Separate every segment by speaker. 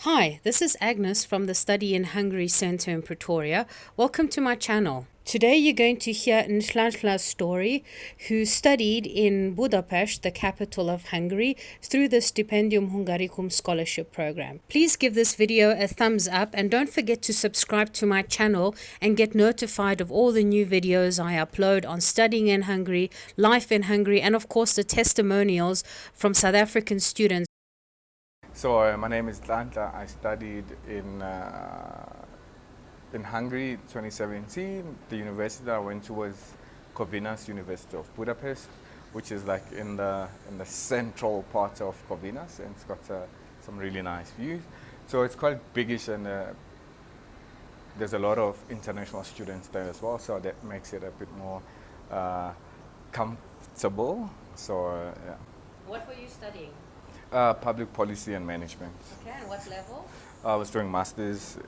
Speaker 1: Hi, this is Agnes from the Study in Hungary Center in Pretoria. Welcome to my channel. Today you're going to hear Nhlanhla's story, who studied in Budapest, the capital of Hungary, through the Stipendium Hungaricum scholarship program. Please give this video a thumbs up and don't forget to subscribe to my channel and get notified of all the new videos I upload on studying in Hungary, life in Hungary, and of course the testimonials from South African students.
Speaker 2: So my name is Nhlanhla. I studied in Hungary 2017. The university that I went to was Corvinus University of Budapest, which is like in the central part of Corvinus, and it's got some really nice views. So it's quite biggish, and there's a lot of international students there as well. So that makes it a bit more comfortable. So yeah.
Speaker 1: What were you studying?
Speaker 2: Public policy and management.
Speaker 1: Okay, and what level?
Speaker 2: I was doing masters.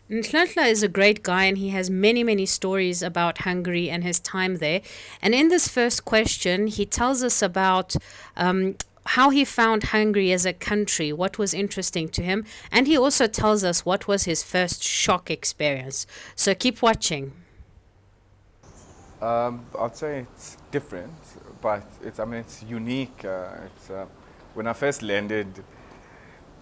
Speaker 1: Nhlanhla is a great guy and he has many stories about Hungary and his time there. And in this first question, he tells us about how he found Hungary as a country, what was interesting to him, and he also tells us what was his first shock experience. So keep watching.
Speaker 2: I'd say it's different, but it's unique. When I first landed,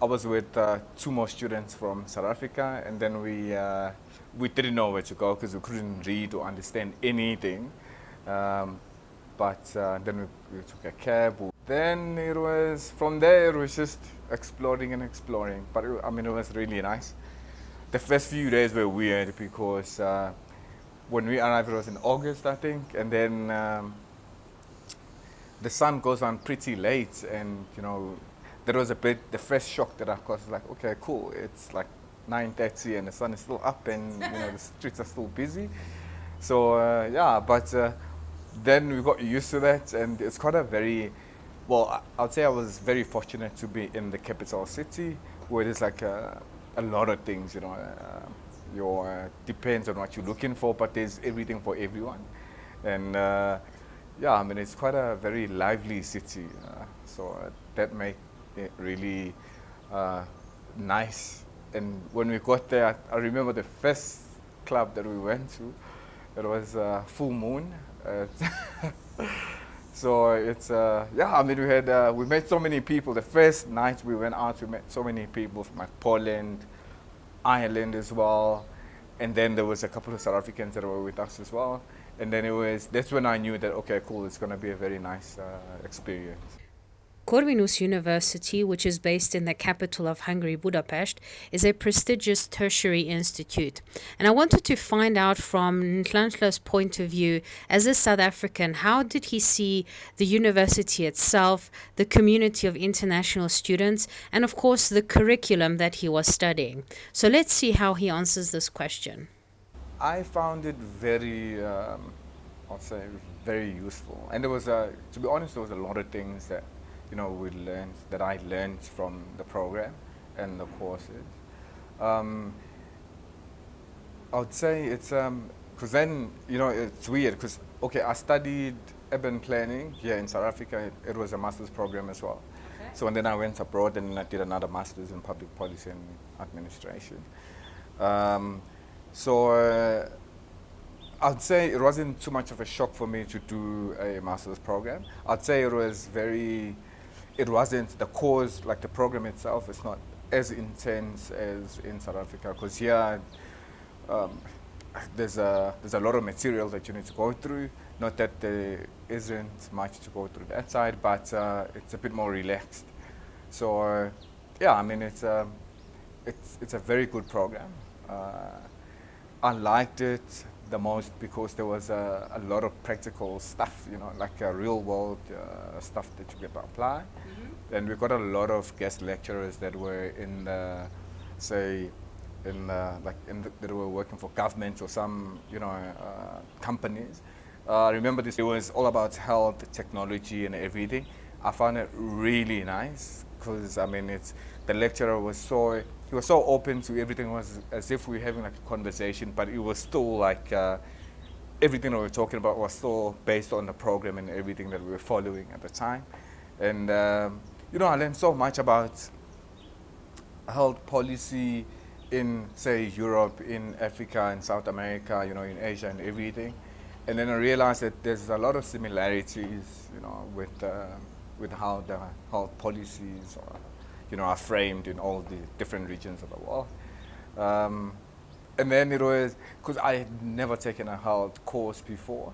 Speaker 2: I was with two more students from South Africa, and then we didn't know where to go because we couldn't read or understand anything. But then we took a cab. Then from there it was just exploring and exploring. But it was really nice. The first few days were weird because when we arrived it was in August, I think, and then the sun goes on pretty late, and there was the first shock that I got was like, okay, cool, it's like 9:30 and the sun is still up, and the streets are still busy. So but then we got used to that, and it's quite a I'd say I was very fortunate to be in the capital city, where there's like a lot of things, depends on what you're looking for, but there's everything for everyone. And it's quite a very lively city, so that made it really nice. And when we got there, I remember the first club that we went to, it was Full Moon. So it's we met so many people. The first night we went out, we met so many people from like Poland, Ireland as well, and then there was a couple of South Africans that were with us as well. And then that's when I knew that, okay, cool, it's going to be a very nice experience.
Speaker 1: Corvinus University, which is based in the capital of Hungary, Budapest, is a prestigious tertiary institute. And I wanted to find out from Nhlanhla's point of view, as a South African, how did he see the university itself, the community of international students, and of course the curriculum that he was studying. So let's see how he answers this question.
Speaker 2: I found it very, I'll say, very useful. And to be honest, there was a lot of things that I learned from the program and the courses. I would say it's because then it's weird because I studied urban planning here in South Africa. It was a master's program as well. Okay. So and then I went abroad and I did another master's in public policy and administration. So I'd say it wasn't too much of a shock for me to do a master's program. I'd say it wasn't the course, like the program itself, it's not as intense as in South Africa, because here there's a lot of material that you need to go through. Not that there isn't much to go through that side, but it's a bit more relaxed. So it's a very good program. I liked it the most because there was a lot of practical stuff, like real world stuff that you get to apply. Mm-hmm. And we got a lot of guest lecturers that were that were working for government or some, companies. Remember this, it was all about health, technology and everything. I found it really nice because, the lecturer was so open to everything. It was as if we were having like a conversation, but it was still like everything that we were talking about was still based on the program and everything that we were following at the time. And I learned so much about held policy in, say, Europe, in Africa, in South America, in Asia and everything. And then I realized that there's a lot of similarities, with how the health policies are framed in all the different regions of the world. Um, and then it was, because I had never taken a health course before,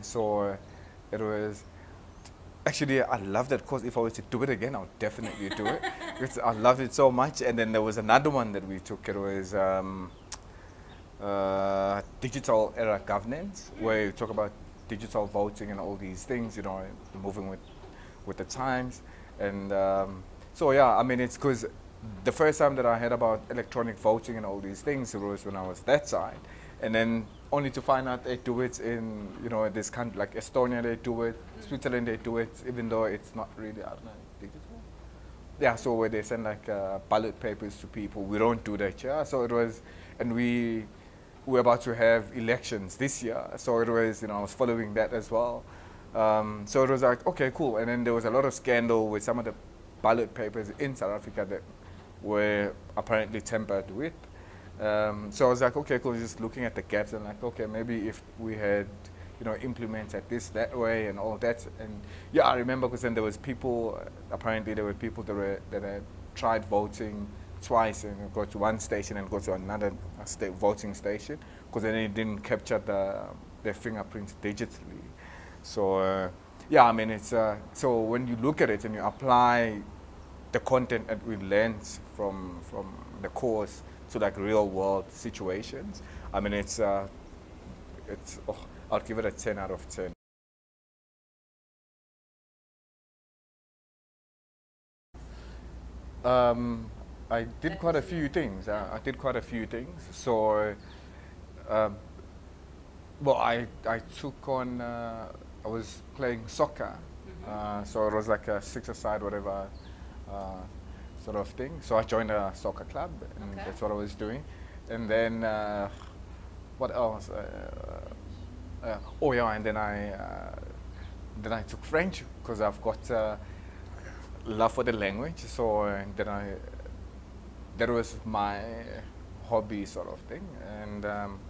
Speaker 2: so it was, actually, I loved that course. If I was to do it again, I would definitely do it. Because I loved it so much. And then there was another one that we took. It was digital era governance, where you talk about digital voting and all these things, moving with the times. And so, yeah, I mean, it's because the first time that I heard about electronic voting and all these things, it was when I was that side. And then only to find out they do it in, this country, like Estonia, they do it, Switzerland, they do it, even though it's not really, I don't know, digital. Yeah, so where they send like ballot papers to people, we don't do that, yeah. So it was, and we were about to have elections this year, so it was, I was following that as well. So it was like, okay, cool. And then there was a lot of scandal with some of the ballot papers in South Africa that were apparently tampered with. So I was like, okay, cool, just looking at the gaps and like, okay, maybe if we had, implemented this that way and all that. And yeah, I remember because then there was people, apparently there were people that had tried voting twice and go to one station and go to another voting station because then it didn't capture their fingerprints digitally. So yeah, I mean, it's so when you look at it and you apply the content that we learned from the course to like real world situations, I mean, it's I'll give it a 10 out of 10. I did quite a few things. I did quite a few things. So, um, well, I took on. I was playing soccer, so it was like a six-a-side, whatever, sort of thing. So I joined a soccer club, and that's what I was doing. And then what else? Oh yeah, and then I took French because I've got love for the language. So that was my hobby sort of thing, and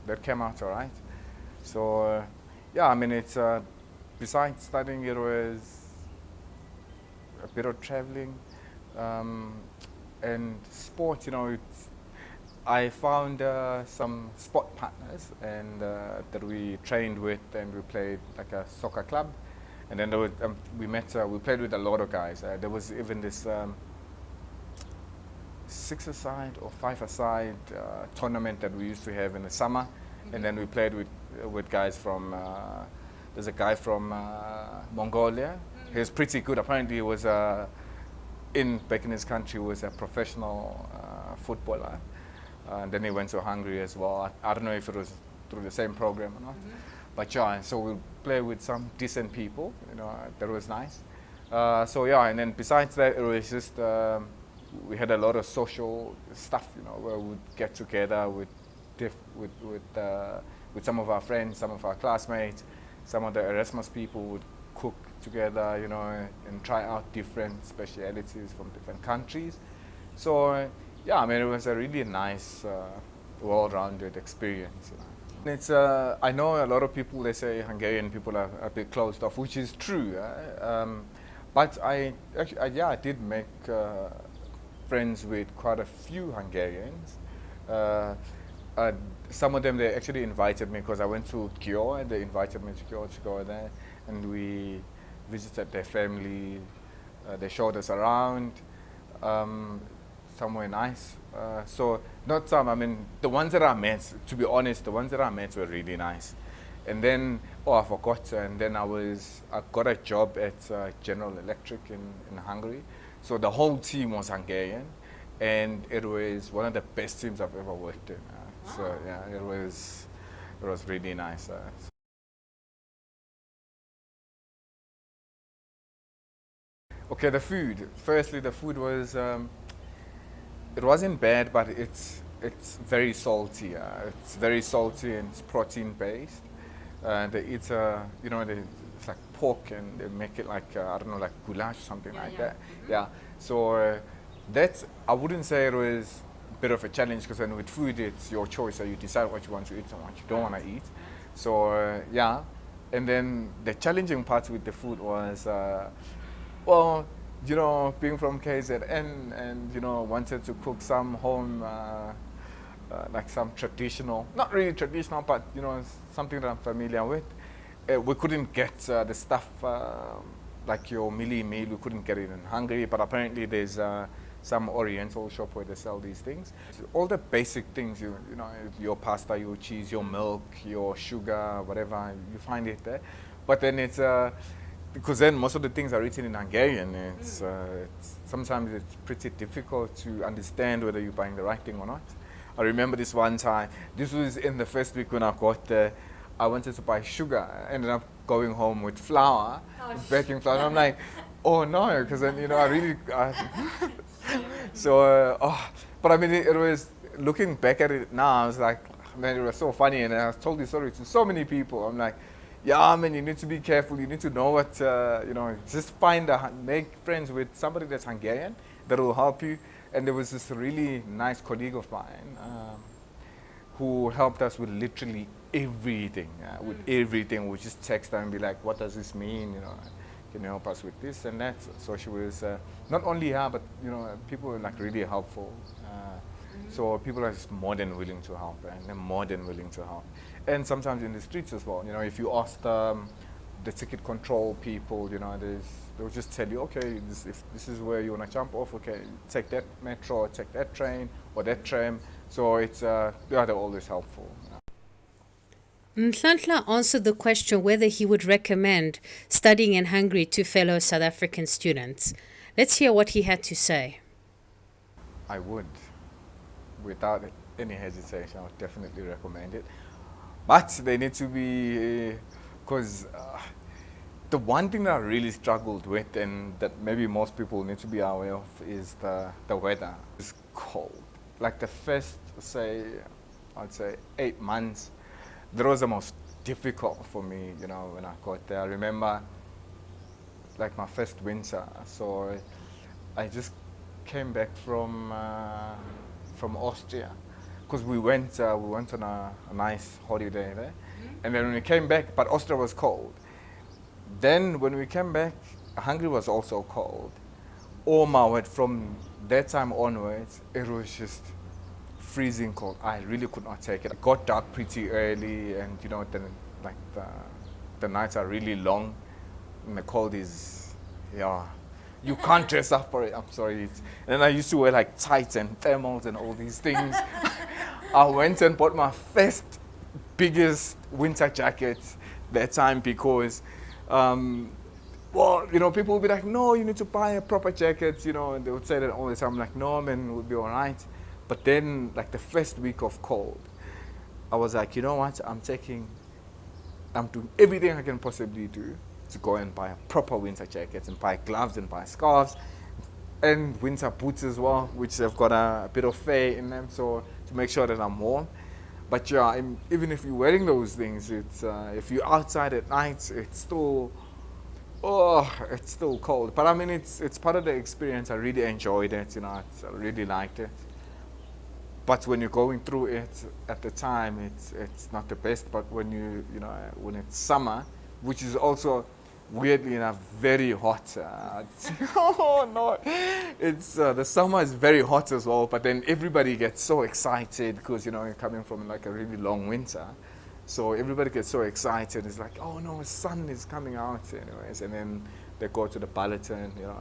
Speaker 2: that came out all right. So yeah, I mean, it's besides studying, it was a bit of traveling and sports. I found some sport partners and that we trained with, and we played like a soccer club. And then there was, we played with a lot of guys. There was even this six-a-side or five-a-side tournament that we used to have in the summer. And then we played with guys from, there's a guy from Mongolia. He was pretty good. Apparently he was, back in his country, was a professional footballer. And then he went to Hungary as well. I don't know if it was through the same program or not. But yeah, so we play with some decent people, that was nice. So yeah, and then besides that, it was just, we had a lot of social stuff, where we'd get together with some of our friends, some of our classmates, some of the Erasmus people would cook together, and try out different specialities from different countries. So yeah, I mean, it was a really nice, well-rounded experience. It's I know a lot of people, they say Hungarian people are a bit closed off, which is true. But I did make friends with quite a few Hungarians. Some of them, they actually invited me because I went to Kyo, and they invited me to Kyo to go there, and we visited their family. They showed us around. Somewhere nice. So not some, I mean, the ones that I met, to be honest, the ones that I met were really nice. And then, I forgot, and then I got a job at General Electric in Hungary. So the whole team was Hungarian, and it was one of the best teams I've ever worked in. So yeah, it was really nice. Okay, the food. Firstly, the food was, it wasn't bad, but it's very salty. It's very salty and it's protein based. They eat, it's like pork, and they make it like I don't know, like goulash, something like that. Yeah. So That's, I wouldn't say it was a bit of a challenge, because then with food it's your choice, so you decide what you want to eat and what you don't want to eat. So yeah, and then the challenging part with the food was, well, you know, being from KZN and, you know, wanted to cook some home, like some traditional, not really traditional, but, you know, something that I'm familiar with. We couldn't get the stuff like your mealie meal, we couldn't get it in Hungary, but apparently there's some oriental shop where they sell these things. So all the basic things, you know, your pasta, your cheese, your milk, your sugar, whatever, you find it there. But then it's, because then most of the things are written in Hungarian, sometimes it's pretty difficult to understand whether you're buying the right thing or not. I remember this one time, this was in the first week when I got there, I wanted to buy sugar. I ended up going home with flour, baking flour, and I'm like, oh no, because then, you know, I really, so, but I mean, it was, looking back at it now, I was like, man, it was so funny, and I told this story to so many people. I'm like, yeah, man, you need to be careful, you need to know what, you know, just make friends with somebody that's Hungarian that will help you. And there was this really nice colleague of mine who helped us with literally everything. With everything, we just text her and be like, what does this mean? You know, can you help us with this and that? So she was, not only her, but, you know, people were like really helpful. So people are just more than willing to help, and they're more than willing to help. And sometimes in the streets as well, you know, if you ask the ticket control people, you know, they'll just tell you, okay, if this is where you want to jump off, okay, take that metro, take that train, or that tram. So it's, yeah, they're always helpful.
Speaker 1: Nhlanhla answered the question whether he would recommend studying in Hungary to fellow South African students. Let's hear what he had to say.
Speaker 2: I would, without any hesitation, I would definitely recommend it. But they need to be, because the one thing that I really struggled with, and that maybe most people need to be aware of, is the weather. It's cold. Like the first, I'd say 8 months, that was the most difficult for me, you know, when I got there. I remember like my first winter, so I just came back from Austria, because we went on a nice holiday there, and then when we came back, but Austria was cold. Then when we came back, Hungary was also cold. Oh my word, from that time onwards, it was just freezing cold. I really could not take it. It got dark pretty early, and you know, then like the nights are really long, and the cold is, yeah, you can't dress up for it. I'm sorry. And then I used to wear like tights and thermals and all these things. I went and bought my first biggest winter jacket that time, because well, you know, people would be like, no, you need to buy a proper jacket, you know, and they would say that all the time. I'm like, no, man, we'll be all right. But then, like the first week of cold, I was like, you know what, I'm doing everything I can possibly do to go and buy a proper winter jacket, and buy gloves, and buy scarves, and winter boots as well, which have got a bit of fur in them, so to make sure that I'm warm. But yeah, even if you're wearing those things, it's if you're outside at night, it's still cold. But I mean, it's part of the experience. I really enjoyed it, you know, I really liked it. But when you're going through it at the time, it's not the best. But when when it's summer, which is also weirdly enough very hot. Oh no, it's the summer is very hot as well. But then everybody gets so excited, because you know, you're coming from like a really long winter, so everybody gets so excited. It's like, oh no, sun is coming out, anyways. And then they go to the Balaton, you know,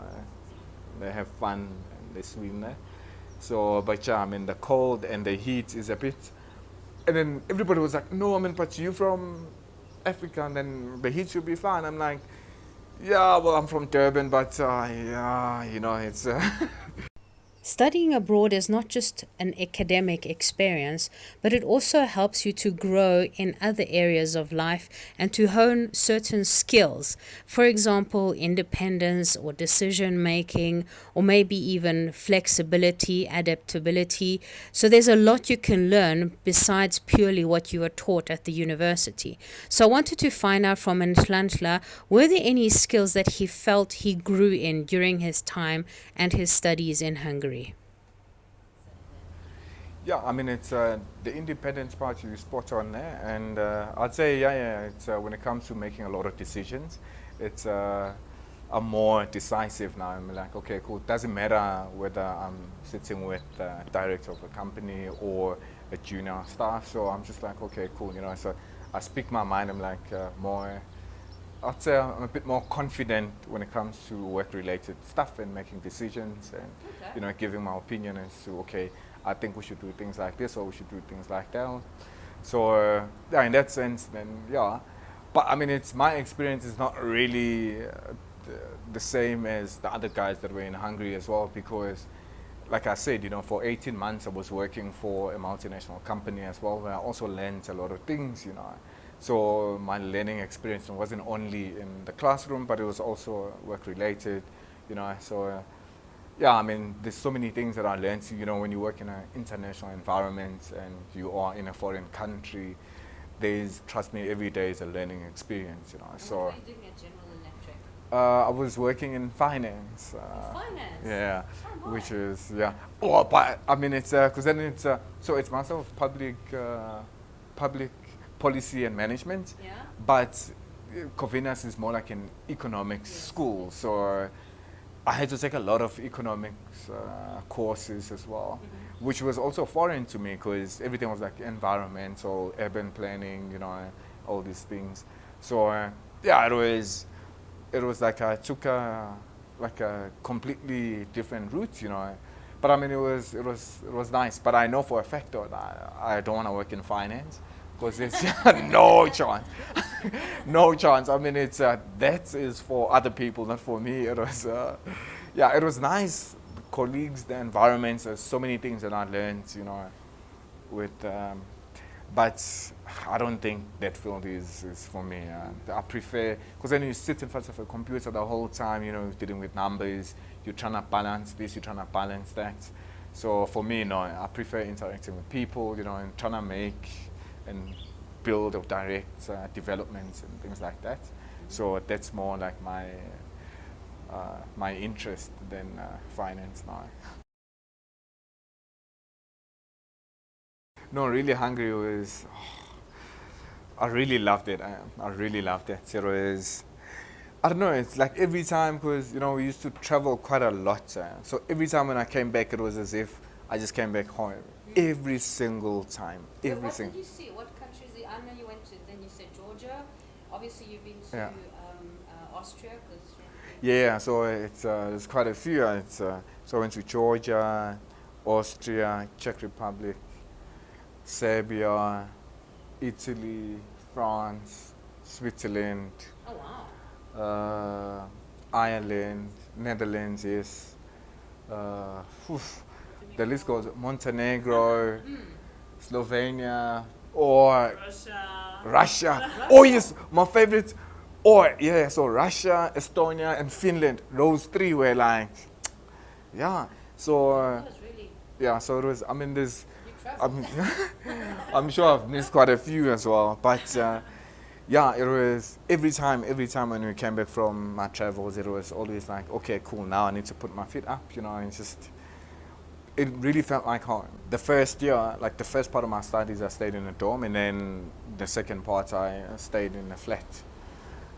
Speaker 2: they have fun and they swim there. So, but yeah, I mean, the cold and the heat is a bit. And then everybody was like, no, I mean, but you from Africa, and then the heat should be fine. I'm like, yeah, well, I'm from Durban, but yeah, you know, it's.
Speaker 1: Studying abroad is not just an academic experience, but it also helps you to grow in other areas of life and to hone certain skills. For example, independence or decision making, or maybe even flexibility, adaptability. So there's a lot you can learn besides purely what you are taught at the university. So I wanted to find out from Nhlanhla, were there any skills that he felt he grew in during his time and his studies in Hungary? Hungary?
Speaker 2: Yeah, I mean, it's the independence part you spot on there, and I'd say, yeah, it's when it comes to making a lot of decisions, it's I'm more decisive now. I'm like, okay, cool. Doesn't matter whether I'm sitting with the director of a company or a junior staff. So I'm just like, okay, cool. You know, so I speak my mind. I'm like more. I'd say I'm a bit more confident when it comes to work-related stuff and making decisions and, you know, giving my opinion as to, okay, I think we should do things like this or we should do things like that. So, yeah, in that sense, then, yeah. But, I mean, it's my experience is not really the same as the other guys that were in Hungary as well, because, like I said, you know, for 18 months I was working for a multinational company as well, where I also learned a lot of things, you know. So my learning experience wasn't only in the classroom, but it was also work-related, you know. So, yeah, I mean, there's so many things that I learned, you know, when you work in an international environment and you are in a foreign country, trust me, every day is a learning experience, you know.
Speaker 1: And
Speaker 2: So,
Speaker 1: what were you doing at General Electric?
Speaker 2: I was working in finance.
Speaker 1: Finance?
Speaker 2: Yeah,
Speaker 1: Oh,
Speaker 2: which
Speaker 1: my.
Speaker 2: is, yeah. Oh, but I mean, it's, because then it's, so it's Master of Public Policy and Management,
Speaker 1: Yeah?
Speaker 2: but Corvinus is more like an economics school. So I had to take a lot of economics courses as well, which was also foreign to me because everything was like environmental, urban planning, you know, all these things. So yeah, it was like I took a completely different route, you know. But I mean, it was nice. But I know for a fact that I don't want to work in finance because there's no chance, no chance. I mean, it's that is for other people, not for me. It was, yeah, it was nice. Colleagues, the environments, there's so many things that I learned, you know, with. But I don't think that field is for me. I prefer, because then you sit in front of a computer the whole time, you know, dealing with numbers, you're trying to balance this, you're trying to balance that. So for me, no, I prefer interacting with people, you know, and trying to make and build or direct developments and things like that. So that's more like my interest than finance now. No, really, Hungary was. I really loved it. I really loved it. It was. I don't know. It's like every time, because you know we used to travel quite a lot. So every time when I came back, it was as if I just came back home. Every single time. Every
Speaker 1: What
Speaker 2: single.
Speaker 1: did you see? What countries? I know you went to, then you said Georgia. Obviously, you've been to
Speaker 2: Yeah.
Speaker 1: Austria.
Speaker 2: Yeah. So there's quite a few. So I went to Georgia, Austria, Czech Republic, Serbia, Italy, France, Switzerland,
Speaker 1: Oh, wow.
Speaker 2: Ireland, Netherlands, yes. The list goes Montenegro, Slovenia, or Russia. Oh yes, my favorite. Or yeah, so Russia, Estonia, and Finland. Those three were like, yeah. So
Speaker 1: That was really.
Speaker 2: yeah, so it was. I mean, there's.
Speaker 1: You
Speaker 2: I'm,
Speaker 1: traveled.
Speaker 2: I'm sure I've missed quite a few as well, but yeah, it was every time when we came back from my travels, it was always like, okay, cool, now I need to put my feet up, you know, and just, it really felt like home. The first year, like the first part of my studies, I stayed in a dorm, and then the second part, I stayed in a flat.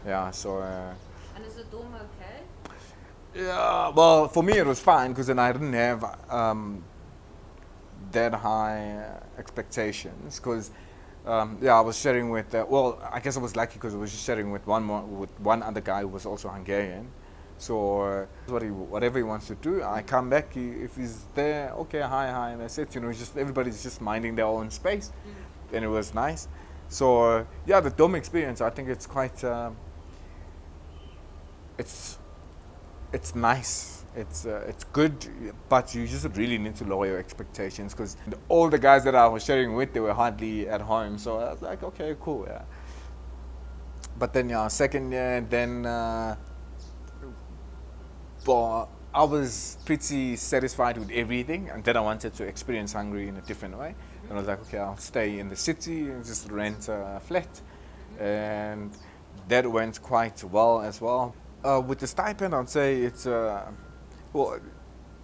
Speaker 2: Yeah, so.
Speaker 1: And is the dorm okay?
Speaker 2: Yeah, well, for me it was fine because then I didn't have that high expectations because yeah, I was sharing with well, I guess I was lucky because I was just sharing with one other guy who was also Hungarian. So whatever he wants to do, I come back. If he's there, okay, hi, and that's it. You know, just everybody's just minding their own space, and it was nice. So yeah, the dorm experience, I think it's quite it's nice. It's good, but you just really need to lower your expectations because all the guys that I was sharing with, they were hardly at home. So I was like, okay, cool, yeah. But then, yeah, second year, then, well, I was pretty satisfied with everything, and then I wanted to experience Hungary in a different way. And I was like, okay, I'll stay in the city and just rent a flat, and that went quite well as well. With the stipend, I'd say it's well,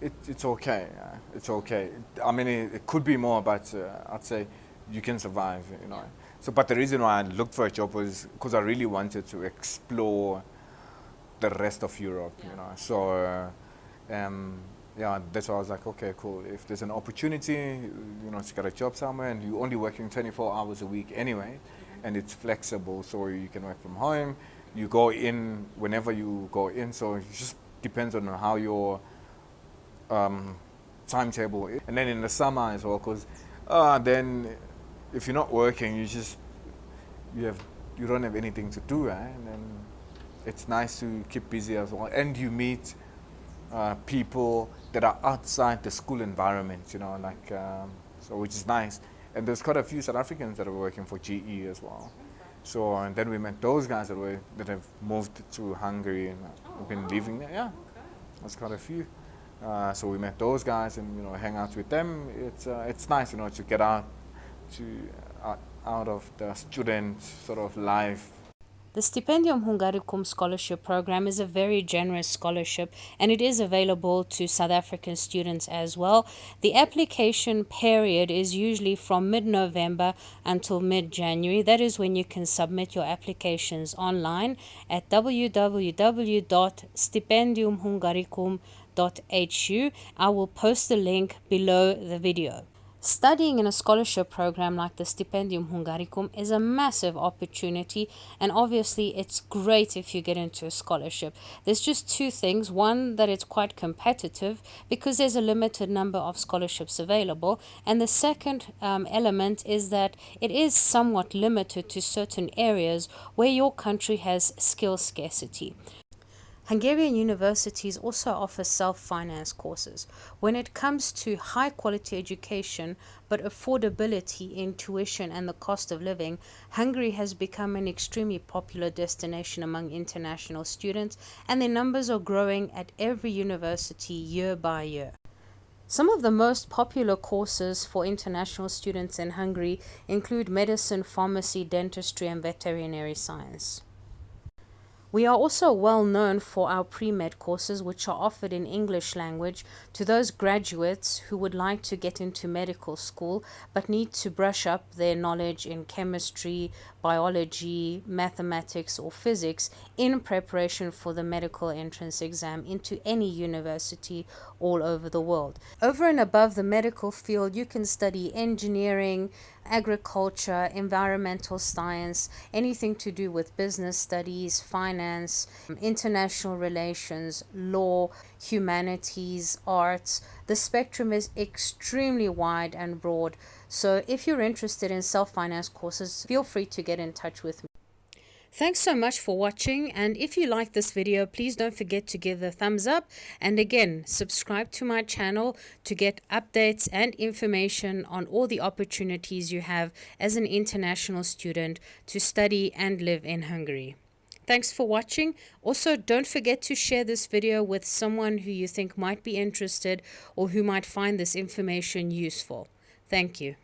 Speaker 2: It's okay. It's okay. I mean, it could be more, but I'd say you can survive. You know. So, but the reason why I looked for a job was because I really wanted to explore the rest of Europe.
Speaker 1: Yeah.
Speaker 2: You know. So, yeah, that's why I was like, okay, cool. If there's an opportunity, you know, to get a job somewhere, and you're only working 24 hours a week anyway, and it's flexible, so you can work from home. You go in whenever you go in. So it just depends on how your timetable is. And then in the summer as well, because then if you're not working, you don't have anything to do, right? And then it's nice to keep busy as well, and you meet people that are outside the school environment, you know, like so, which is nice. And there's quite a few South Africans that are working for GE as well. So and then we met those guys that have moved to Hungary and have been living there. Yeah, there's quite a few. So we met those guys and, you know, hang out with them. It's nice, you know, to get out of the student sort of life.
Speaker 1: The Stipendium Hungaricum scholarship program is a very generous scholarship, and it is available to South African students as well. The application period is usually from mid-November until mid-January. That is when you can submit your applications online at www.stipendiumhungaricum.hu. I will post the link below the video. Studying in a scholarship program like the Stipendium Hungaricum is a massive opportunity, and obviously it's great if you get into a scholarship. There's just two things. One, that it's quite competitive because there's a limited number of scholarships available, and the second element is that it is somewhat limited to certain areas where your country has skill scarcity. Hungarian universities also offer self-finance courses. When it comes to high-quality education, but affordability in tuition and the cost of living, Hungary has become an extremely popular destination among international students, and their numbers are growing at every university year by year. Some of the most popular courses for international students in Hungary include medicine, pharmacy, dentistry, and veterinary science. We are also well known for our pre-med courses, which are offered in English language to those graduates who would like to get into medical school but need to brush up their knowledge in chemistry, biology, mathematics, or physics in preparation for the medical entrance exam into any university all over the world. Over and above the medical field, you can study engineering, agriculture, environmental science, anything to do with business studies, finance, international relations, law, humanities, arts. The spectrum is extremely wide and broad. So if you're interested in self-finance courses, feel free to get in touch with me. Thanks so much for watching, and if you like this video, please don't forget to give a thumbs up, and again, subscribe to my channel to get updates and information on all the opportunities you have as an international student to study and live in Hungary. Thanks for watching. Also, don't forget to share this video with someone who you think might be interested or who might find this information useful. Thank you.